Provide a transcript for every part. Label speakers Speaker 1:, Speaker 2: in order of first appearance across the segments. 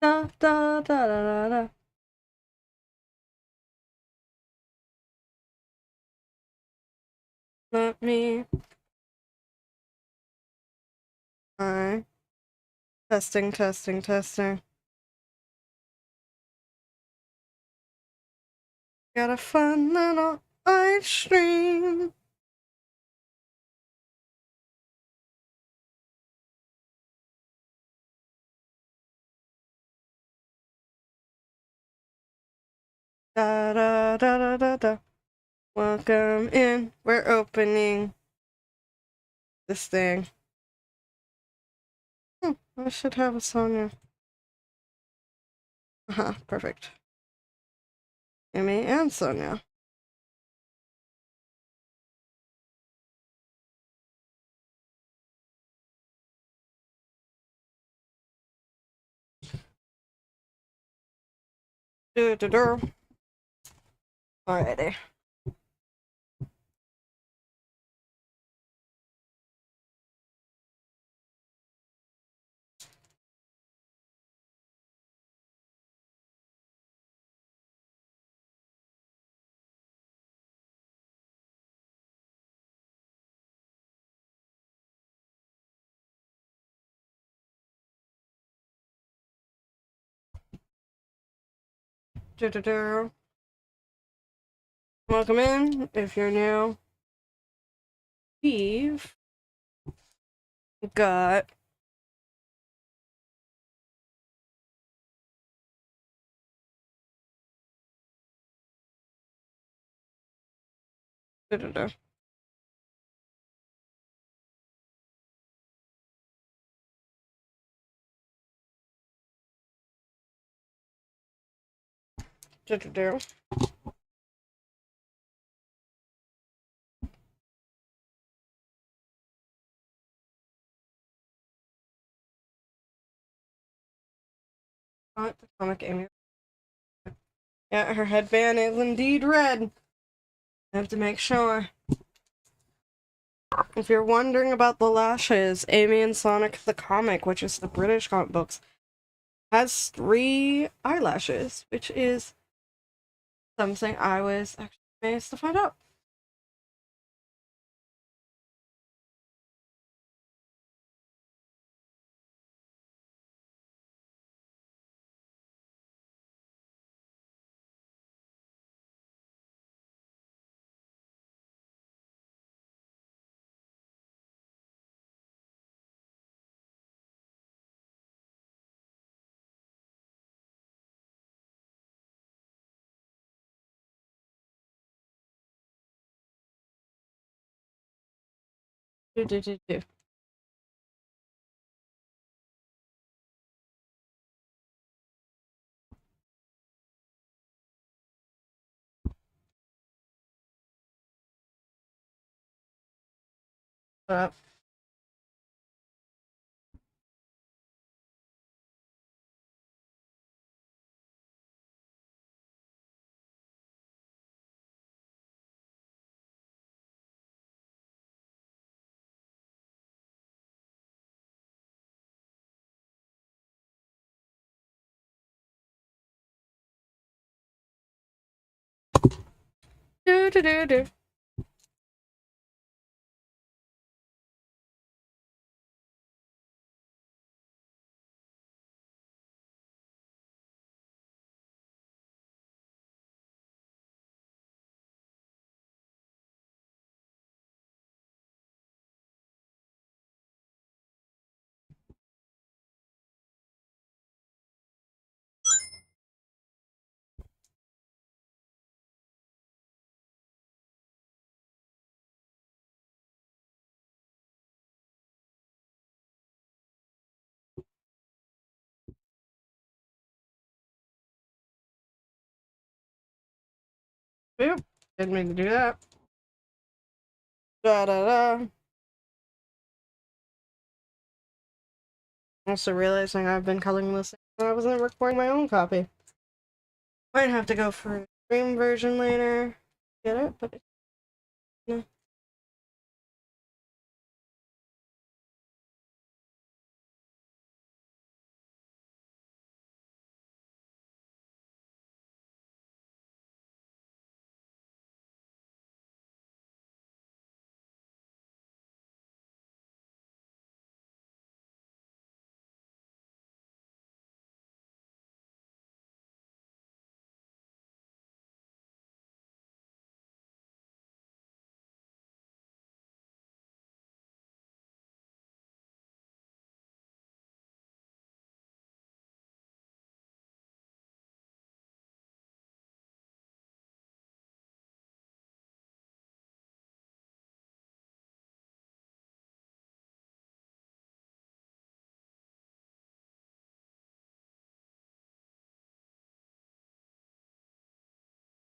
Speaker 1: Da da da da da da. Let me. Hi. Testing, testing, testing. Got a fun little art stream. Da da da da da da. Welcome in. We're opening this thing. I should have a Sonya. Perfect. Amy and Sonya. Do do do. Alrighty. Do do do. Welcome in. If you're new, we've got do do do. Do do do. The comic Amy. Yeah, her headband is indeed red. I have to make sure. If you're wondering about the lashes, Amy and Sonic the Comic, which is the British comic books, has 3 eyelashes, which is something I was actually amazed to find out. Do do do do. Uh, do do do do. Boop. Didn't mean to do that. Da da da. Also realizing I've been coloring this and I wasn't recording my own copy. Might have to go for a stream version later. Get it? But no.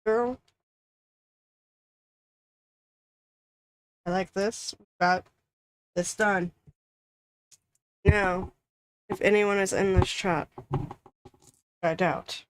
Speaker 1: Girl. I like this. Got this done. Now, if anyone is in this chat, I doubt.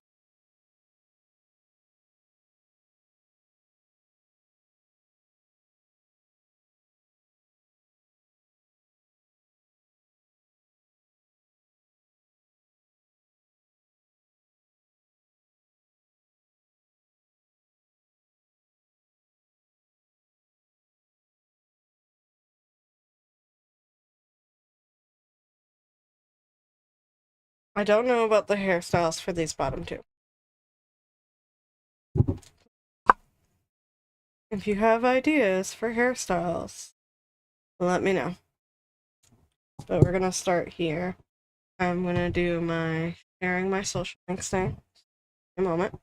Speaker 1: I don't know about the hairstyles for these bottom two. If you have ideas for hairstyles, let me know. But we're gonna start here. I'm gonna do my sharing my social links thing in a moment.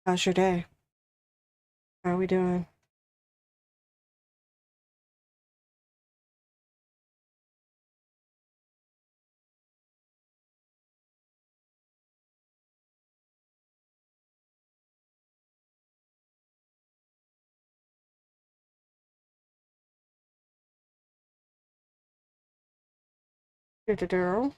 Speaker 1: How's your day? How are we doing? Do-do-do.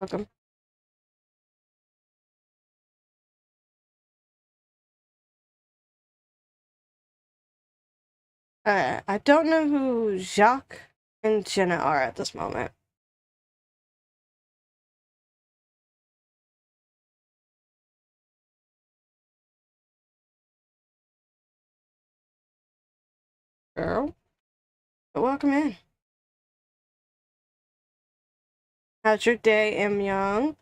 Speaker 1: Welcome. I don't know who Jacques and Jenna are at this moment. Girl, but welcome in. How's your day, M. Young?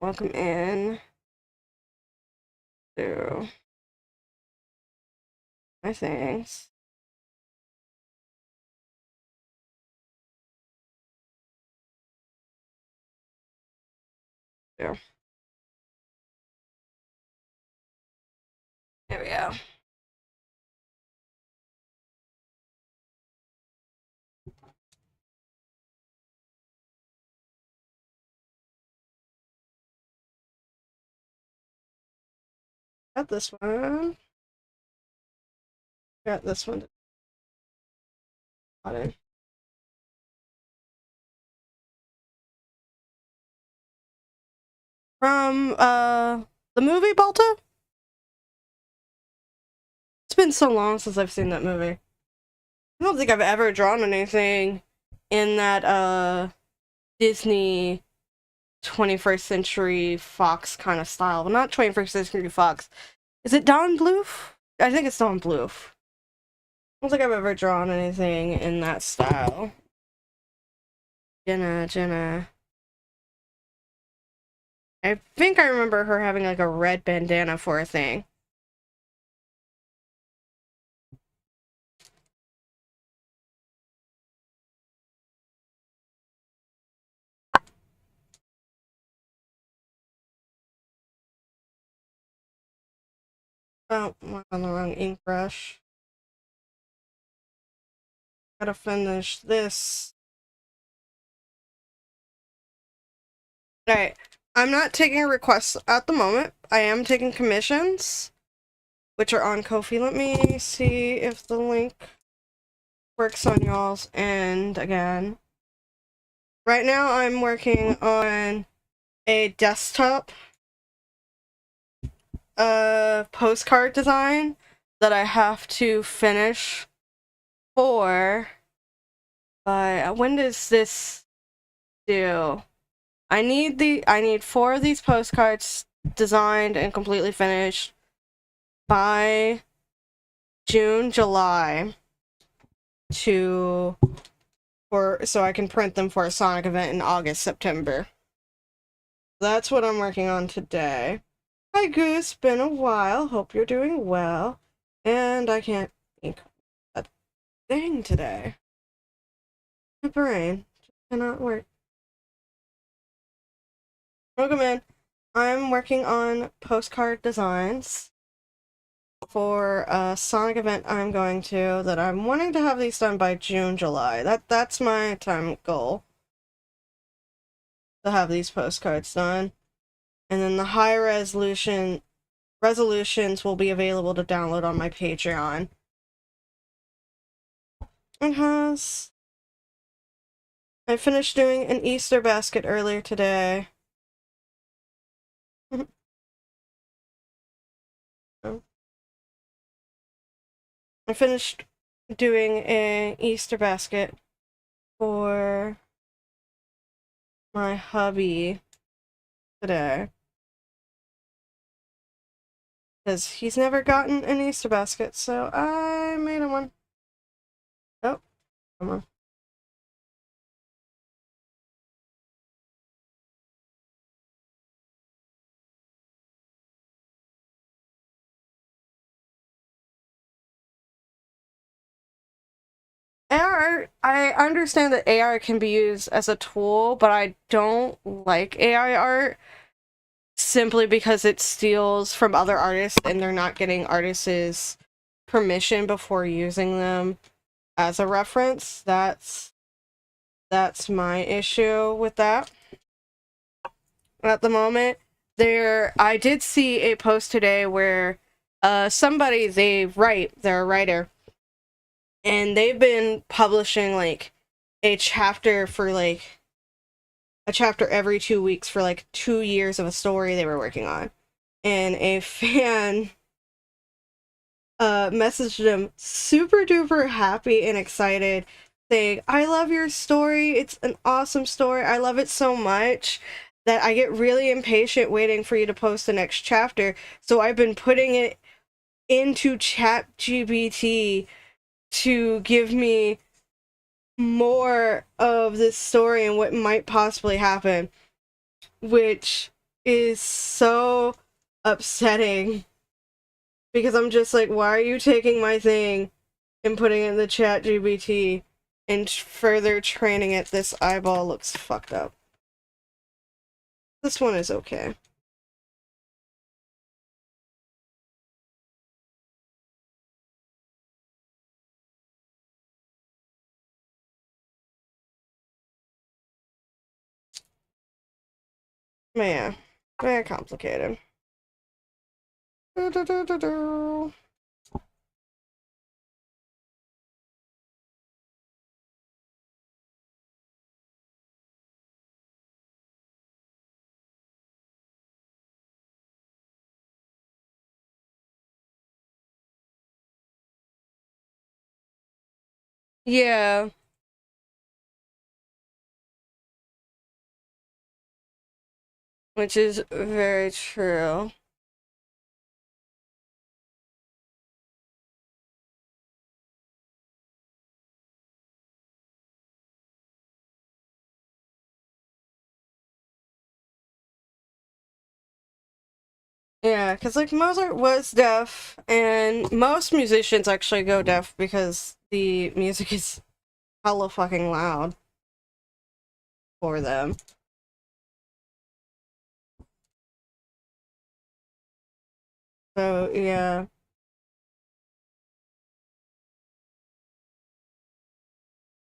Speaker 1: Welcome in to my things. There. There we go. Got this one. Got this one. Got it. From the movie Balta? It's been so long since I've seen that movie. I don't think I've ever drawn anything in that Disney 21st Century Fox kind of style. Well, not 21st Century Fox. Is it Don Bluth? I think it's Don Bluth. I don't think I've ever drawn anything in that style. Jenna. I think I remember her having like a red bandana for a thing. Oh, I'm on the wrong ink brush. Gotta finish this. Alright, I'm not taking requests at the moment. I am taking commissions, which are on Ko-fi. Let me see if the link works on y'all's end again. Right now I'm working on a desktop postcard design that I have to finish by when does this due? I need 4 of these postcards designed and completely finished by June, July so I can print them for a Sonic event in August, September. That's what I'm working on today. Hi Goose, been a while. Hope you're doing well. And I can't think. thing today. My brain just cannot work. Welcome in. I'm working on postcard designs for a Sonic event I'm going to that I'm wanting to have these done by June, July. That's my time goal. To have these postcards done. And then the high resolutions will be available to download on my Patreon. I finished doing an Easter basket earlier today. I finished doing an Easter basket for my hubby today. Because he's never gotten an Easter basket, so I made him one. Oh, come on. AR, I understand that AR can be used as a tool, but I don't like AI art simply because it steals from other artists and they're not getting artists' permission before using them as a reference. That's my issue with that. At the moment, I did see a post today where they're a writer, and they've been publishing like a chapter every 2 weeks for like 2 years of a story they were working on. And a fan messaged him super duper happy and excited, saying, "I love your story. It's an awesome story. I love it so much that I get really impatient waiting for you to post the next chapter. So I've been putting it into ChatGPT to give me more of this story and what might possibly happen," which is so upsetting because I'm just like, why are you taking my thing and putting it in the ChatGPT and further training it? This eyeball looks fucked up. This one is okay. Man, very complicated. Yeah, which is very true. Yeah, because like Mozart was deaf, and most musicians actually go deaf because the music is hella fucking loud for them. So yeah,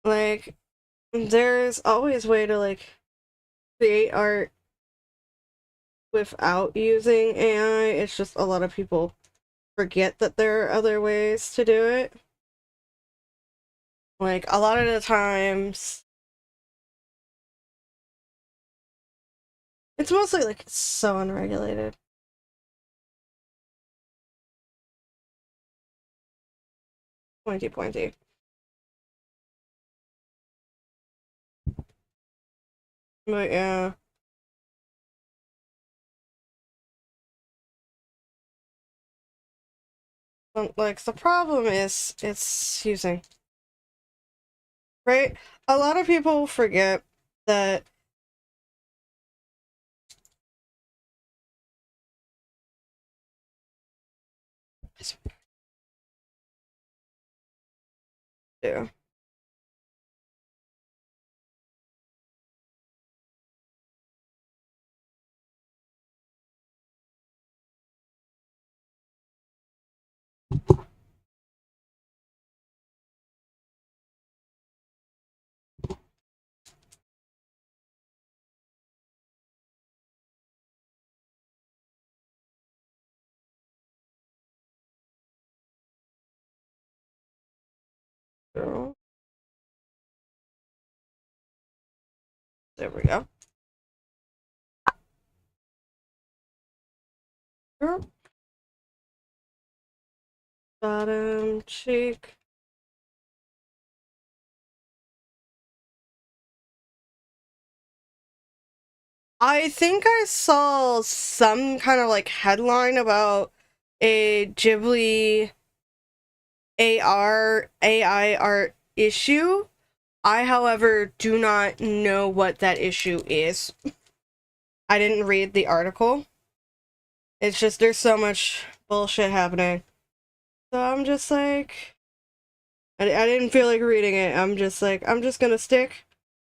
Speaker 1: like there's always a way to like create art without using AI. It's just a lot of people forget that there are other ways to do it. Like a lot of the times, it's mostly like so unregulated. Pointy pointy. But yeah. Like the problem is it's using, right? A lot of people forget that do. So, there we go. Bottom cheek. I think I saw some kind of like headline about a Ghibli AI art issue. I, however, do not know what that issue is. I didn't read the article. It's just there's so much bullshit happening. So I'm just like, I didn't feel like reading it. I'm just like, I'm just gonna stick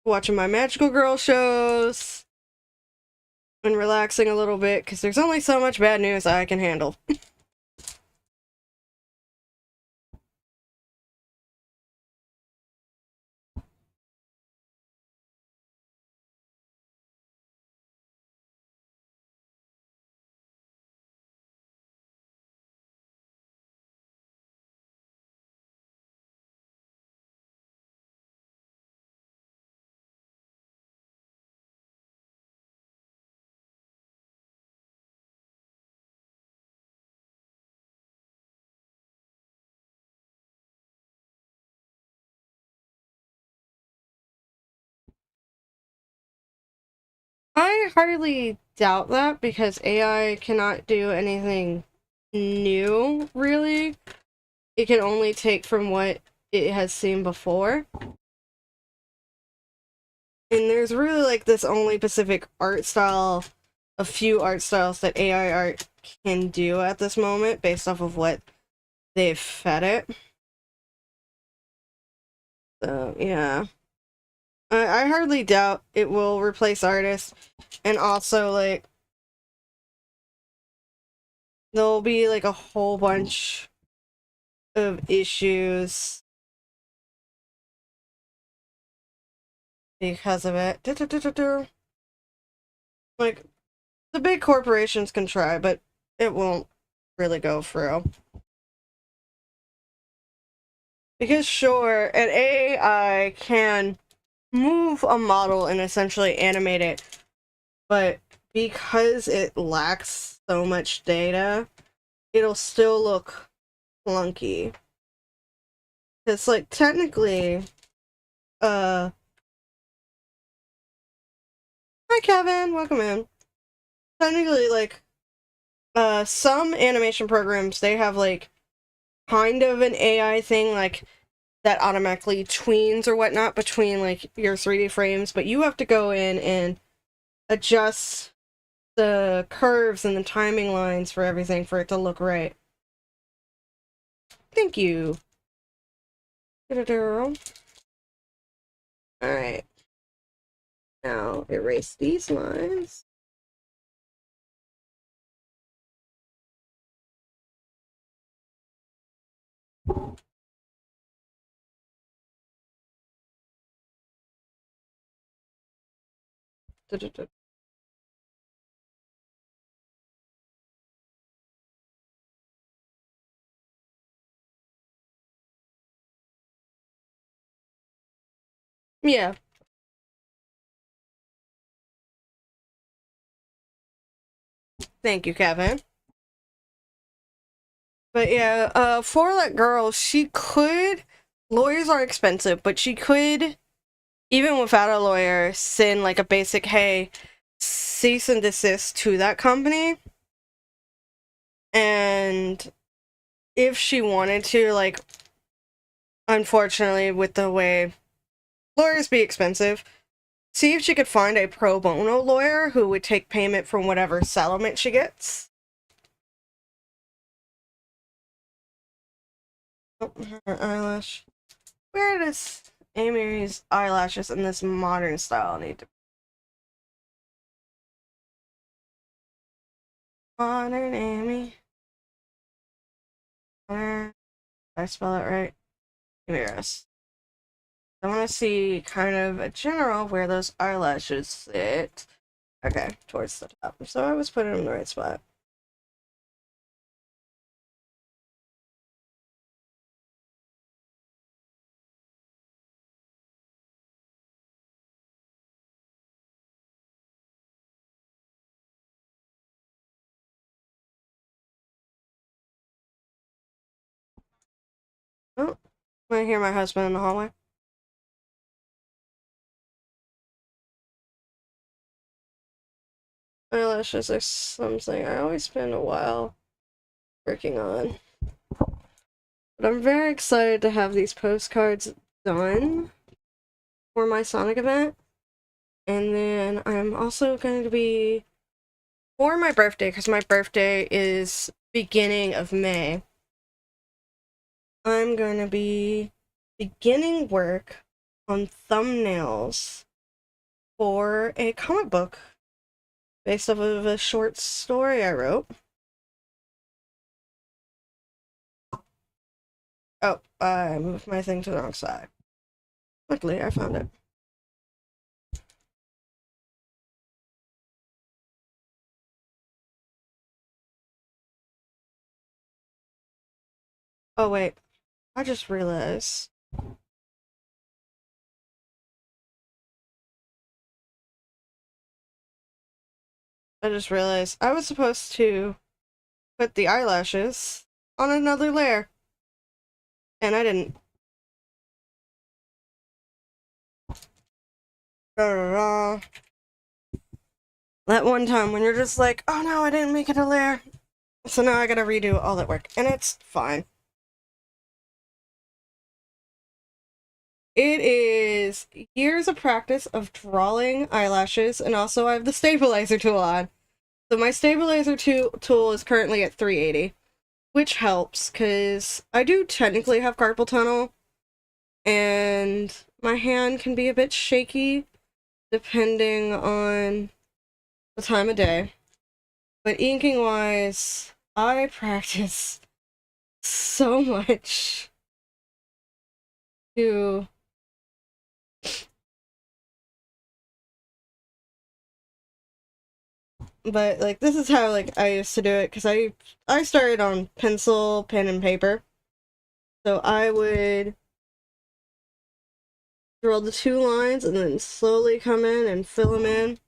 Speaker 1: watching my magical girl shows and relaxing a little bit because there's only so much bad news I can handle. I hardly doubt that because AI cannot do anything new, really. It can only take from what it has seen before. And there's really like this only specific art style, a few art styles that AI art can do at this moment based off of what they've fed it. So, yeah. I hardly doubt it will replace artists. And also, like, there'll be like a whole bunch of issues because of it. Like, the big corporations can try, but it won't really go through. Because sure, an AI can move a model and essentially animate it, but because it lacks so much data, it'll still look clunky. It's like technically, hi Kevin, welcome in. Technically, like, some animation programs, they have like kind of an AI thing, like that automatically tweens or whatnot between like your 3D frames, but you have to go in and adjust the curves and the timing lines for everything for it to look right. Thank you. Alright. Now erase these lines. Yeah. Thank you, Kevin. But yeah, for that girl, she could. Lawyers are expensive, but she could, even without a lawyer, send like a basic, hey, cease and desist to that company. And if she wanted to, like, unfortunately, with the way lawyers be expensive, see if she could find a pro bono lawyer who would take payment from whatever settlement she gets. Oh, her eyelash. where does Amy's eyelashes in this modern style need to be? Modern Amy. Modern. Did I spell it right? Yes. I want to see kind of a general where those eyelashes sit. Okay, towards the top. So I was putting them in the right spot. Oh, I hear my husband in the hallway. Eyelashes are something I always spend a while working on. But I'm very excited to have these postcards done for my Sonic event. And then I'm also going to be, for my birthday, because my birthday is beginning of May, I'm going to be beginning work on thumbnails for a comic book based off of a short story I wrote. Oh, I moved my thing to the wrong side. Luckily, I found it. Oh, wait. I just realized. I was supposed to put the eyelashes on another layer. And I didn't. Da-da-da. That one time when you're just like, oh no, I didn't make it a layer. So now I gotta redo all that work. And it's fine. It is years of practice of drawing eyelashes, and also I have the stabilizer tool on. So my stabilizer tool is currently at 380, which helps, because I do technically have carpal tunnel, and my hand can be a bit shaky depending on the time of day. But inking wise, I practice so much to but like this is how like I used to do it, because I started on pencil, pen, and paper. So I would draw the two lines and then slowly come in and fill them in.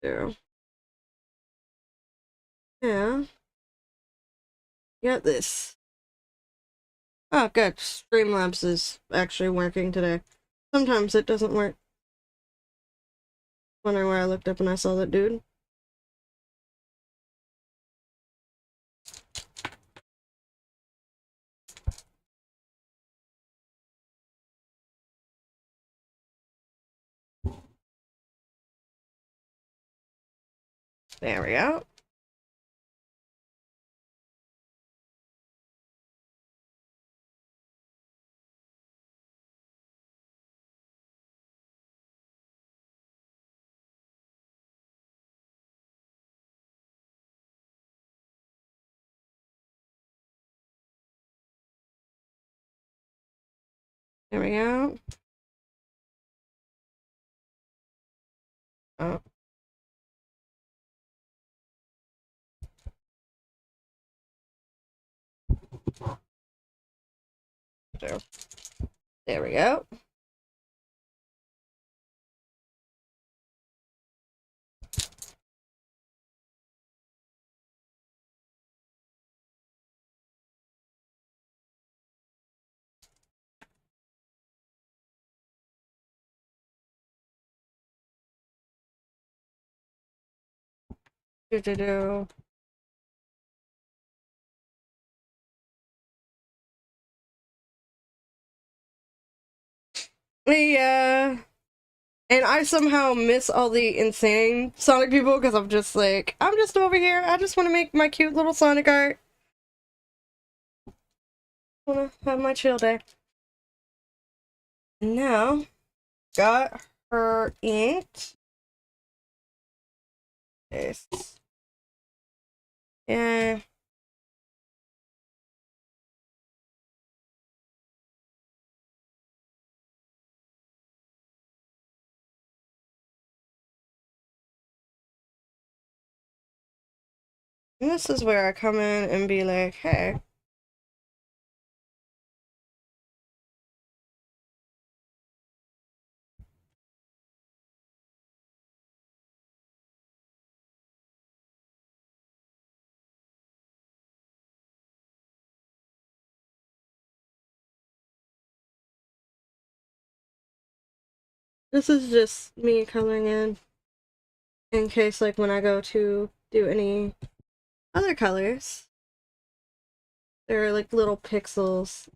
Speaker 1: There. Yeah. Got this. Oh, good. Streamlabs is actually working today. Sometimes it doesn't work. Wondering where I looked up and I saw that dude. There we go. There we go. Oh. There we go. Do. Yeah. And I somehow miss all the insane Sonic people because I'm just like, I'm just over here. I just want to make my cute little Sonic art. Want to have my chill day. Now, got her inked. This. Yeah. And this is where I come in and be like, hey. This is just me coloring in case, like, when I go to do any other colors, there are, like, little pixels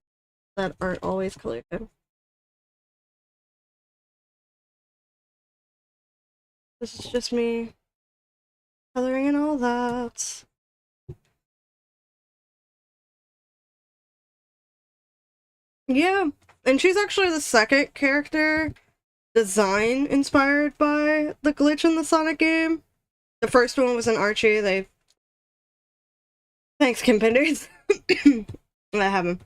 Speaker 1: that aren't always colored in. This is just me coloring in all that. Yeah, and she's actually the second character design inspired by the glitch in the Sonic game. The first one was in Archie. Thanks, Kim Penders. That happened.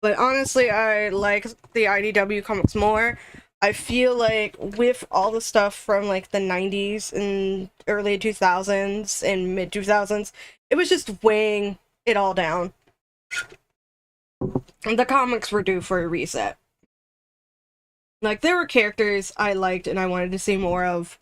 Speaker 1: But honestly, I like the IDW comics more. I feel like with all the stuff from like the 90s and early 2000s and mid 2000s, it was just weighing it all down. And the comics were due for a reset. Like, there were characters I liked and I wanted to see more of.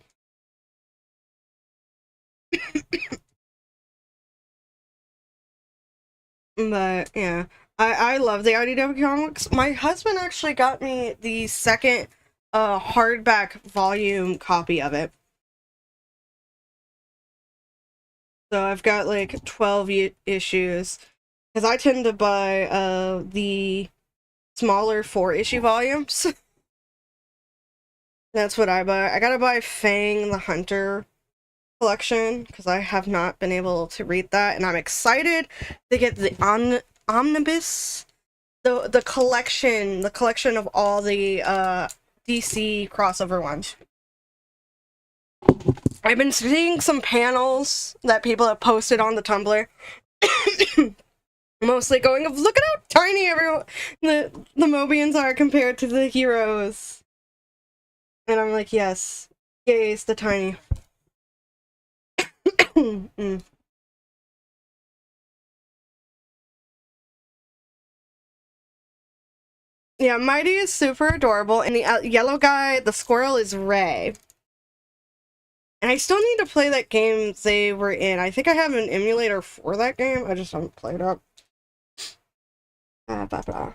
Speaker 1: But, yeah. I love the IDW comics. My husband actually got me the second hardback volume copy of it. So I've got like 12 issues. Because I tend to buy the smaller 4-issue volumes. That's what I buy. I gotta buy Fang the Hunter collection because I have not been able to read that, and I'm excited to get the omnibus, the collection of all the DC crossover ones. I've been seeing some panels that people have posted on the Tumblr. Mostly going of, look at how tiny the Mobians are compared to the heroes. And I'm like, yes, yay, it's the tiny. Yeah, Mighty is super adorable, and the yellow guy, the squirrel, is Ray. And I still need to play that game they were in. I think I have an emulator for that game. I just haven't played it. Blah, blah.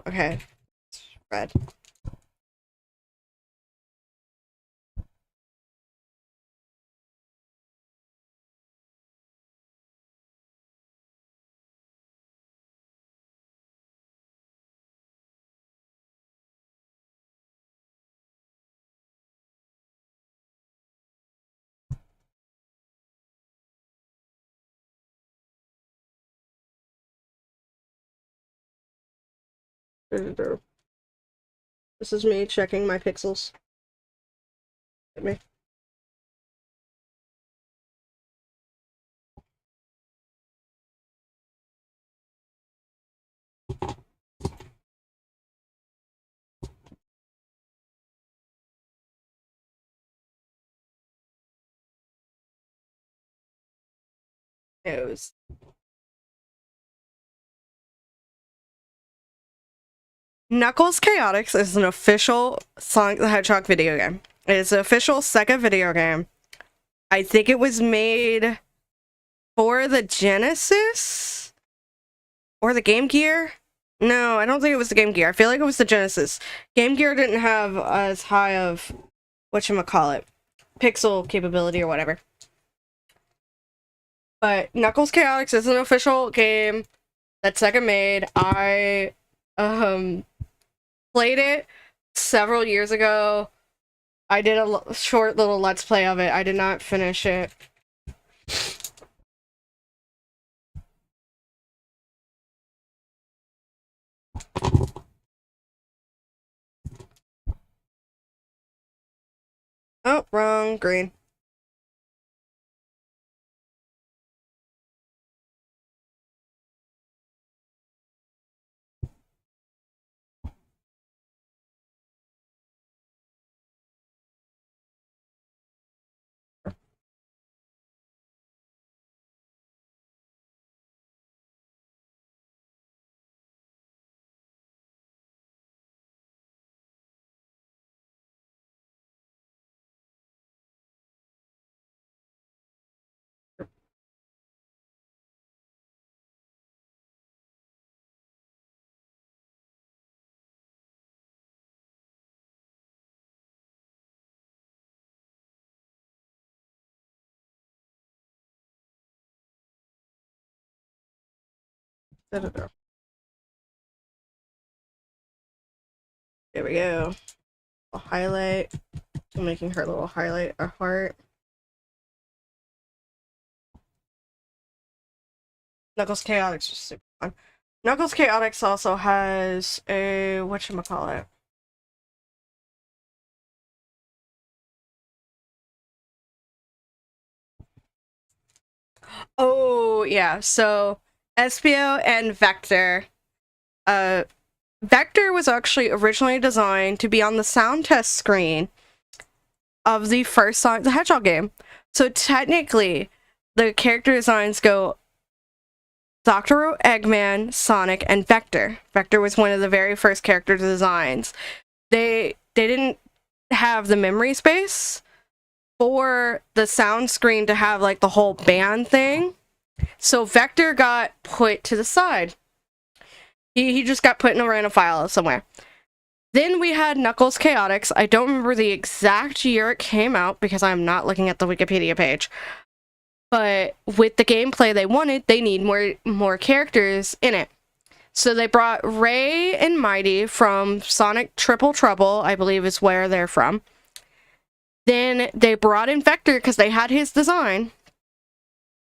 Speaker 1: Okay. Red. This is me checking my pixels. At me. Nose. Knuckles Chaotix is an official Sonic the Hedgehog video game. It is an official Sega video game. I think it was made for the Genesis? Or the Game Gear? No, I don't think it was the Game Gear. I feel like it was the Genesis. Game Gear didn't have as high of whatchamacallit. pixel capability or whatever. But Knuckles Chaotix is an official game that Sega made. I played it several years ago. I did a short little Let's Play of it. I did not finish it. Oh, wrong. Green. Da-da-da. There we go. A highlight. I'm making her little highlight a heart. Knuckles Chaotix is super fun. Knuckles Chaotix also has a whatchamacallit. Oh yeah, so Espio and Vector. Vector was actually originally designed to be on the sound test screen of the first Sonic the Hedgehog game. So technically, the character designs go Dr. Eggman, Sonic, and Vector. Vector was one of the very first character designs. They didn't have the memory space for the sound screen to have like the whole band thing. So Vector got put to the side. He just got put in a random file somewhere. Then we had Knuckles Chaotix. I don't remember the exact year it came out because I'm not looking at the Wikipedia page. But with the gameplay they wanted, they need more characters in it. So they brought Ray and Mighty from Sonic Triple Trouble, I believe is where they're from. Then they brought in Vector because they had his design.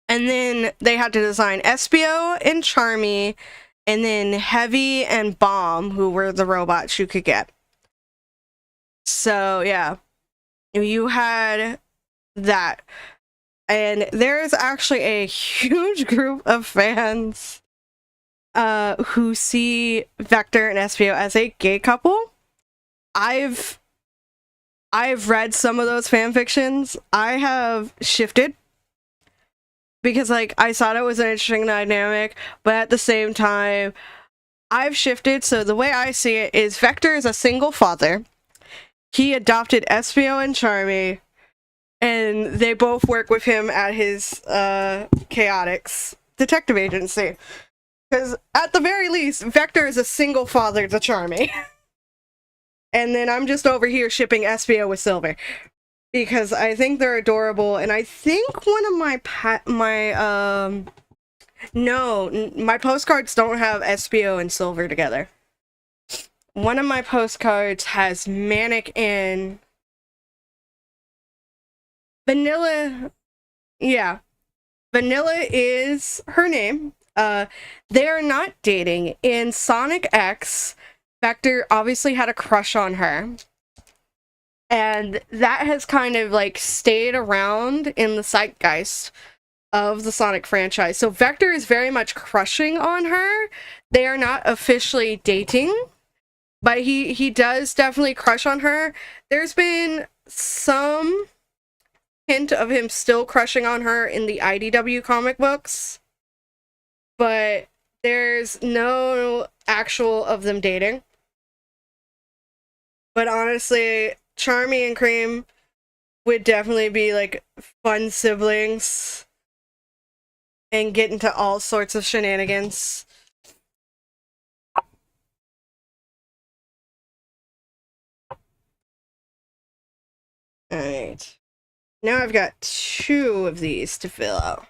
Speaker 1: And then they had to design Espio and Charmy, and then Heavy and Bomb, who were the robots you could get. So, yeah. You had that. And there's actually a huge group of fans who see Vector and Espio as a gay couple. I've read some of those fan fictions. I have shifted because like I thought it was an interesting dynamic, but at the same time I've shifted. So the way I see it is Vector is a single father. He adopted Espio and Charmy, and they both work with him at his Chaotix detective agency. Because at the very least, Vector is a single father to Charmy. And then I'm just over here shipping Espio with Silver. Because I think they're adorable, and I think one of my my postcards don't have Espio and Silver together. One of my postcards has Manic and Vanilla. Yeah, Vanilla is her name. They are not dating. In Sonic X, Vector obviously had a crush on her. And that has kind of like stayed around in the zeitgeist of the Sonic franchise. So Vector is very much crushing on her. They are not officially dating, but he does definitely crush on her. There's been some hint of him still crushing on her in the IDW comic books, but there's no actual of them dating. But honestly, Charmy and Cream would definitely be like fun siblings and get into all sorts of shenanigans. Alright. Now I've got 2 of these to fill out.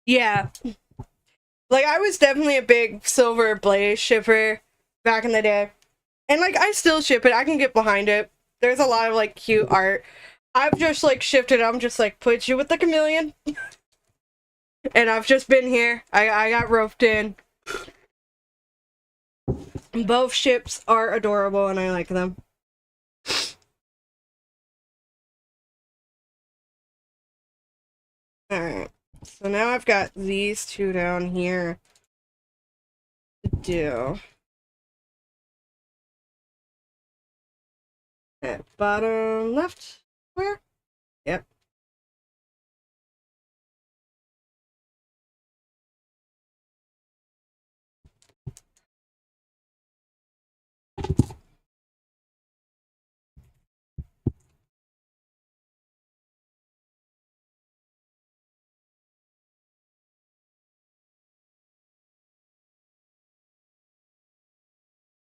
Speaker 1: Yeah. Like, I was definitely a big Silver Blaze shipper back in the day. And, like, I still ship it. I can get behind it. There's a lot of, like, cute art. I've just, like, shifted. I'm just, like, put you with the chameleon. And I've just been here. I got roped in. Both ships are adorable, and I like them. Alright. So now I've got these 2 down here to do. At bottom left. Where? Yep.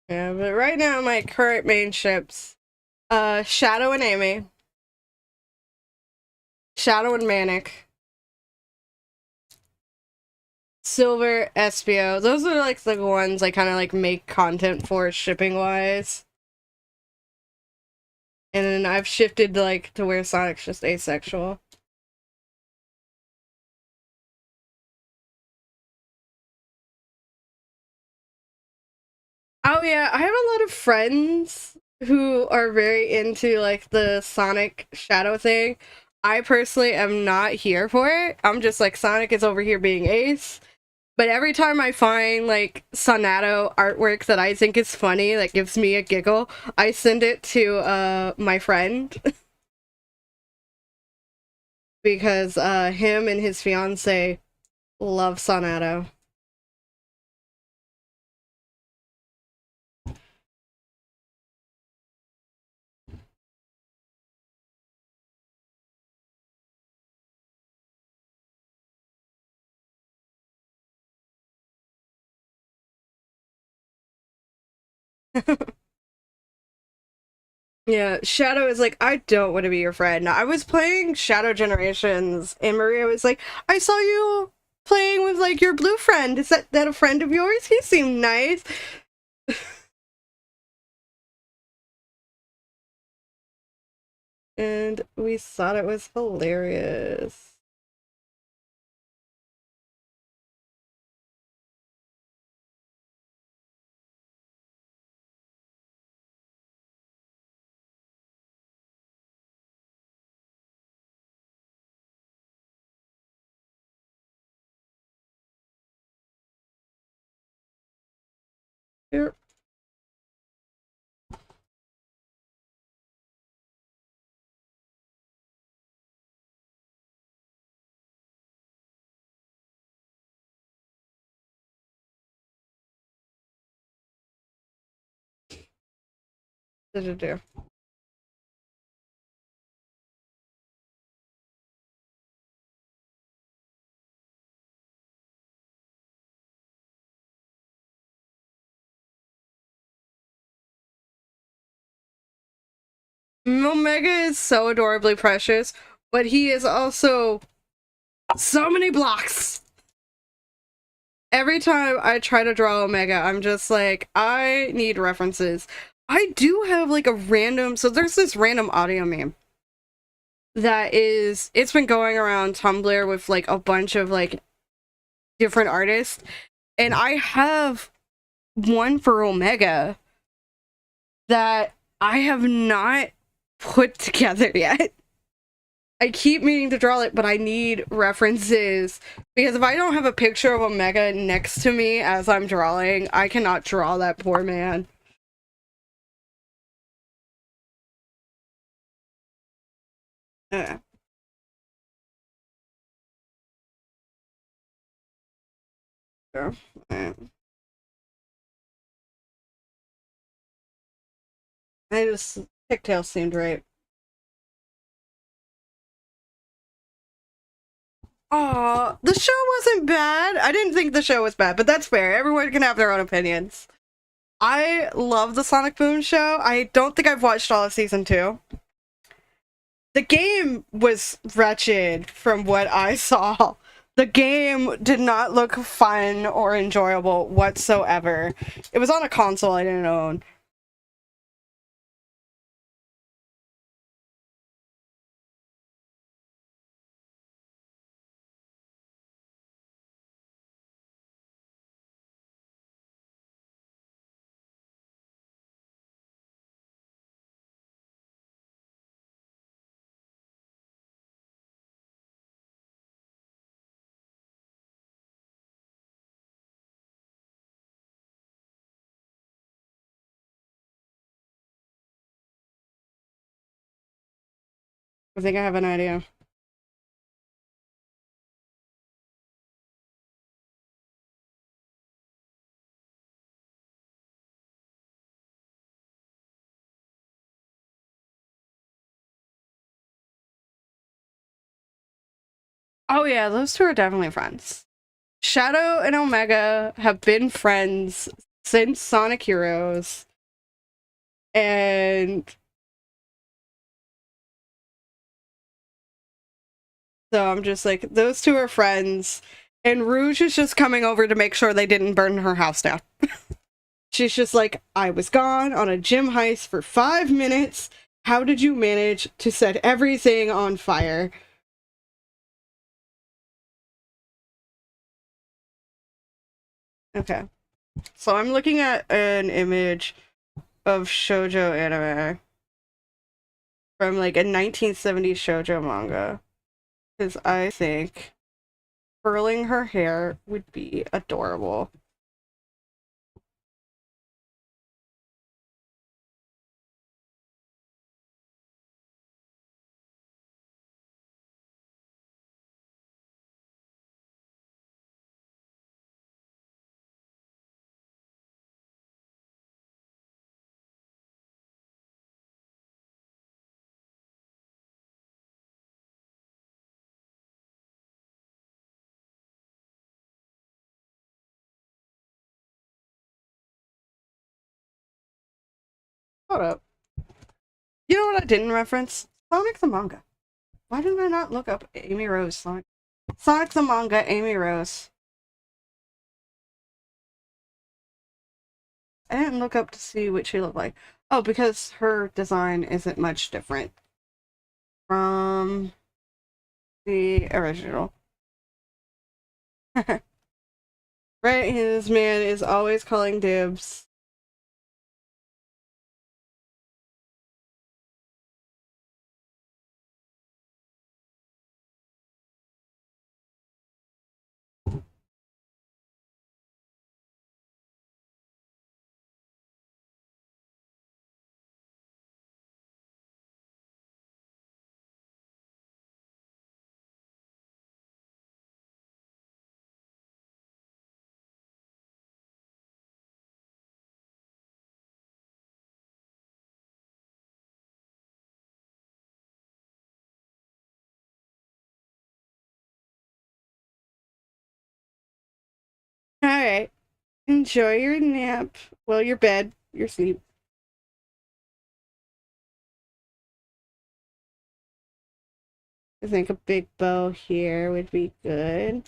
Speaker 1: Yeah, but right now my current main ships, Shadow and Amy, Shadow and Manic, Silver, Espio. Those are like the ones I kind of like make content for shipping wise. And then I've shifted like to where Sonic's just asexual. Oh yeah, I have a lot of friends who are very into like the Sonic Shadow thing. I personally am not here for it. I'm just like, Sonic is over here being ace. But every time I find like Sonato artwork that I think is funny, that gives me a giggle, I send it to my friend. Because him and his fiance love Sonato. Yeah, Shadow is like, I don't want to be your friend. I was playing Shadow Generations, and Maria was like, I saw you playing with, like, your blue friend. Is that a friend of yours? He seemed nice. And we thought it was hilarious. Here. What did it do? Omega is so adorably precious, but he is also so many blocks. Every time I try to draw Omega, I'm just like, I need references. I do have like a random, so there's this random audio meme that is, it's been going around Tumblr with like a bunch of like different artists, and I have one for Omega that I have not put together yet. I keep meaning to draw it, but I need references, because if I don't have a picture of Omega next to me as I'm drawing, I cannot draw that poor man. Uh, so, I just, pigtails seemed right. Aw, the show wasn't bad. I didn't think the show was bad, but that's fair. Everyone can have their own opinions. I love the Sonic Boom show. I don't think I've watched all of season 2. The game was wretched from what I saw. The game did not look fun or enjoyable whatsoever. It was on a console I didn't own. I think I have an idea. Oh yeah, those two are definitely friends. Shadow and Omega have been friends since Sonic Heroes. And so I'm just like, those two are friends. And Rouge is just coming over to make sure they didn't burn her house down. She's just like, I was gone on a gym heist for 5 minutes. How did you manage to set everything on fire? Okay. So I'm looking at an image of shoujo anime from like a 1970s shoujo manga. Because I think curling her hair would be adorable. Hold up. You know what I didn't reference? Sonic the manga. Why did I not look up Amy Rose Sonic? Sonic the manga, Amy Rose. I didn't look up to see what she looked like. Oh, because her design isn't much different from the original. Right, this man is always calling dibs. Alright, enjoy your nap. Well, your bed, your sleep. I think a big bow here would be good.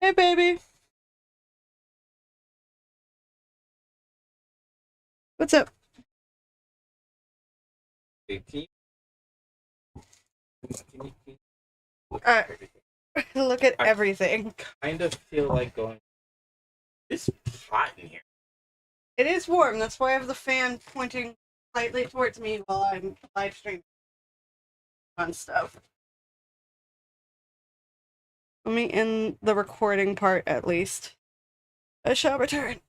Speaker 1: Hey, baby. What's up?
Speaker 2: 18.
Speaker 1: Look at
Speaker 2: I-
Speaker 1: everything.
Speaker 2: Kind of feel like going. It's hot in here.
Speaker 1: It is warm. That's why I have the fan pointing slightly towards me while I'm live streaming on stuff. Let me end the recording part at least. I shall return.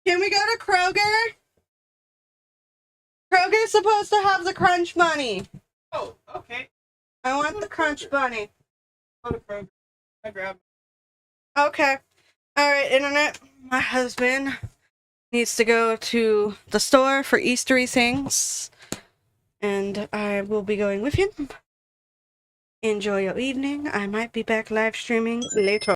Speaker 1: Can we go to Kroger? Kroger's supposed to have the crunch bunny.
Speaker 2: Oh, okay.
Speaker 1: I want the crunch bunny.
Speaker 2: Go to Kroger. I grab.
Speaker 1: Okay. Alright, internet. My husband needs to go to the store for Eastery things. And I will be going with him. Enjoy your evening. I might be back live streaming later.